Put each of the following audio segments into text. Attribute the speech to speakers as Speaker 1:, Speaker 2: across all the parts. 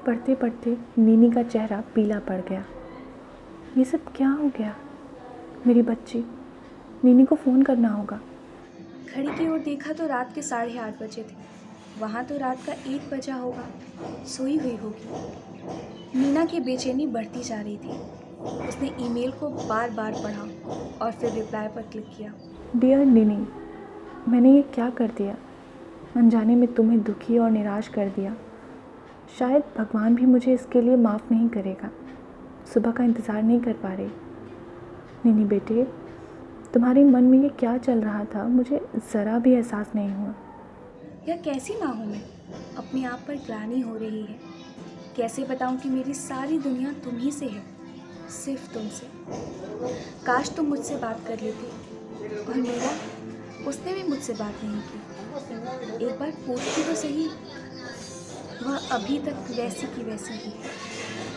Speaker 1: पढ़ते पढ़ते नीनी का चेहरा पीला पड़ गया। ये सब क्या हो गया? मेरी बच्ची, नीनी को फ़ोन करना होगा।
Speaker 2: घड़ी की ओर देखा तो रात के 8:30 बजे थे। वहाँ तो रात का 1 बजा होगा। सोई हुई होगी। नीना की बेचैनी बढ़ती जा रही थी। उसने ईमेल को बार बार पढ़ा और फिर रिप्लाई पर क्लिक किया।
Speaker 1: डियर नीनी, मैंने ये क्या कर दिया? अनजाने में तुम्हें दुखी और निराश कर दिया। शायद भगवान भी मुझे इसके लिए माफ़ नहीं करेगा। सुबह का इंतज़ार नहीं कर पा रही। नीनी बेटे, तुम्हारे मन में ये क्या चल रहा था, मुझे ज़रा भी एहसास नहीं हुआ।
Speaker 2: यह कैसी माँ हूँ मैं? अपने आप पर ग्लानि हो रही है। कैसे बताऊँ कि मेरी सारी दुनिया तुम ही से है, सिर्फ तुमसे। काश तुम मुझसे बात कर लेती। और मेरा, उसने भी मुझसे बात नहीं की। एक बार पूछती तो सही। वह अभी तक वैसी की वैसी ही है,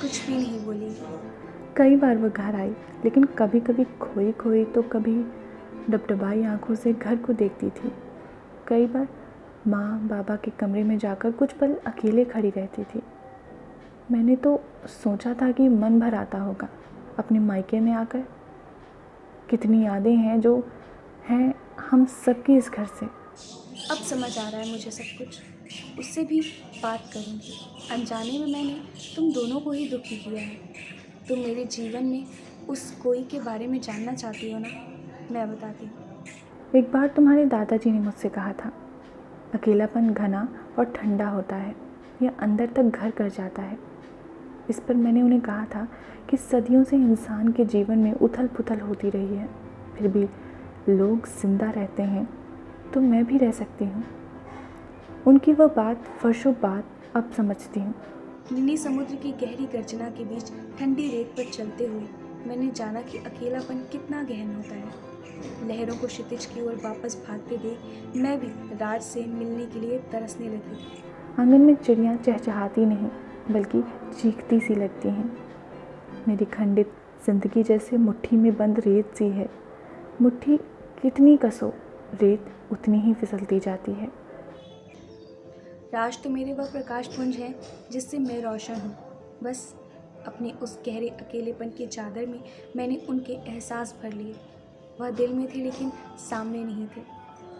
Speaker 2: कुछ भी नहीं बोलेगी।
Speaker 1: कई बार वो घर आई, लेकिन कभी कभी खोई खोई तो कभी डबडबाई आंखों से घर को देखती थी। कई बार माँ बाबा के कमरे में जाकर कुछ पल अकेले खड़ी रहती थी। मैंने तो सोचा था कि मन भर आता होगा अपने मायके में आकर। कितनी यादें हैं जो हैं हम सबकी इस घर से।
Speaker 2: अब समझ आ रहा है मुझे सब कुछ। उससे भी बात करूँगी। अनजाने में मैंने तुम दोनों को ही दुखी किया है। तुम मेरे जीवन में उस कोई के बारे में जानना चाहती हो ना? मैं बताती हूँ।
Speaker 1: एक बार तुम्हारे दादाजी ने मुझसे कहा था, अकेलापन घना और ठंडा होता है, यह अंदर तक घर कर जाता है। इस पर मैंने उन्हें कहा था कि सदियों से इंसान के जीवन में उथल पुथल होती रही है, फिर भी लोग जिंदा रहते हैं तो मैं भी रह सकती हूँ। उनकी वह बात वर्षों बाद अब समझती हूँ।
Speaker 2: नीली समुद्र की गहरी गर्जना के बीच ठंडी रेत पर चलते हुए मैंने जाना कि अकेलापन कितना गहन होता है। लहरों को क्षितिज की ओर वापस भागते देख मैं भी राज से मिलने के लिए तरसने लगी।
Speaker 1: आंगन में चिड़ियाँ चहचहाती नहीं बल्कि चीखती सी लगती हैं। मेरी खंडित जिंदगी जैसे मुट्ठी में बंद रेत सी है। मुट्ठी कितनी कसो, रेत उतनी ही फिसलती जाती है।
Speaker 2: राज तो मेरे वह प्रकाश पुंज है जिससे मैं रोशन हूँ। बस अपने उस गहरे अकेलेपन की चादर में मैंने उनके एहसास भर लिए। वह दिल में थे लेकिन सामने नहीं थे।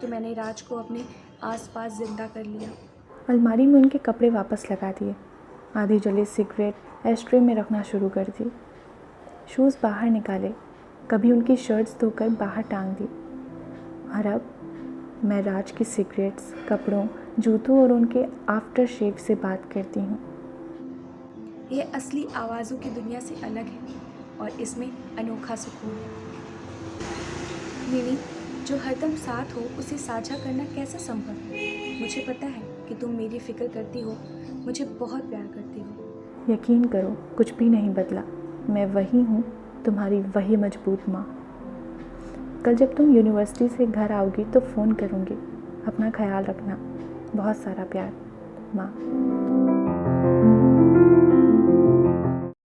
Speaker 2: तो मैंने राज को अपने आसपास जिंदा कर लिया।
Speaker 1: अलमारी में उनके कपड़े वापस लगा दिए, आधी जली सिगरेट एस्ट्रे में रखना शुरू कर दी, शूज़ बाहर निकाले, कभी उनकी शर्ट्स धोकर बाहर टांग दी। और अब मैं राज की सिगरेट्स, कपड़ों, जूतों और उनके आफ्टर शेव से बात करती हूँ।
Speaker 2: यह असली आवाज़ों की दुनिया से अलग है और इसमें अनोखा सुकून है। नीनी, जो हरदम साथ हो उसे साझा करना कैसा संभव है? मुझे पता है कि तुम मेरी फिक्र करती हो, मुझे बहुत प्यार करती हो।
Speaker 1: यकीन करो, कुछ भी नहीं बदला। मैं वही हूँ, तुम्हारी वही मजबूत माँ। कल जब तुम यूनिवर्सिटी से घर आओगी तो फ़ोन करूँगी। अपना ख्याल रखना। बहुत सारा प्यार, माँ।